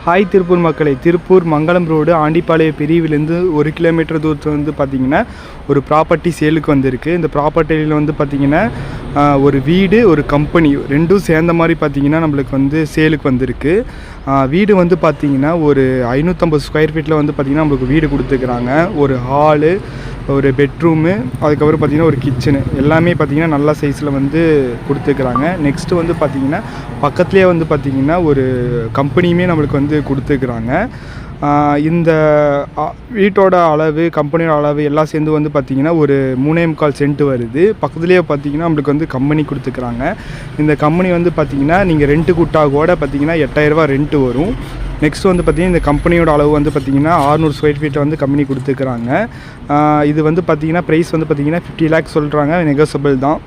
Hi Tiruppur மக்களை, திருப்பூர் மங்களம் road Andipalayam பிரிவிலேருந்து 1 kilometre தூரத்தில் வந்து பார்த்திங்கன்னா ஒரு ப்ராப்பர்ட்டி சேலுக்கு வந்திருக்கு. இந்த ப்ராப்பர்ட்டியில் வந்து பார்த்திங்கன்னா ஒரு வீடு, ஒரு கம்பெனி ரெண்டும் சேர்ந்த மாதிரி பார்த்திங்கன்னா நம்மளுக்கு வந்து சேலுக்கு வந்திருக்கு. வீடு வந்து பார்த்திங்கன்னா ஒரு 550 ஸ்கொயர் ஃபீட்டில் வந்து பார்த்திங்கன்னா நம்மளுக்கு வீடு கொடுத்துருக்குறாங்க. ஒரு ஹாலு, ஒரு பெட்ரூமு, அதுக்கப்புறம் பார்த்திங்கன்னா ஒரு கிச்சனு எல்லாமே பார்த்திங்கன்னா நல்ல சைஸில் வந்து கொடுத்துருக்குறாங்க. நெக்ஸ்ட்டு வந்து பார்த்திங்கன்னா பக்கத்துலேயே வந்து பார்த்திங்கன்னா ஒரு கம்பெனியுமே நம்மளுக்கு வந்து கொடுத்துருக்குறாங்க. இந்த வீட்டோட அளவு, கம்பெனியோட அளவு எல்லாம் சேர்ந்து வந்து பார்த்திங்கன்னா ஒரு 3.25 சென்ட் வருது. பக்கத்துலேயே பார்த்திங்கன்னா நம்மளுக்கு வந்து கம்பெனி கொடுத்துருக்குறாங்க. இந்த கம்பெனி வந்து பார்த்திங்கன்னா நீங்கள் ரெண்ட்டு கூட்டாக கூட பார்த்திங்கன்னா 8000 ரூபா ரெண்ட்டு வரும். நெக்ஸ்ட் வந்து பார்த்திங்கன்னா இந்த கம்பெனியோட அளவு வந்து பார்த்திங்கன்னா 600 ஸ்கொயர் ஃபீட்டை வந்து கம்பெனி கொடுத்துருக்குறாங்க. இது வந்து பார்த்திங்கன்னா ப்ரைஸ் வந்து பார்த்திங்கன்னா 50 லேக்ஸ் சொல்கிறாங்க, நெகோசபிள் தான்.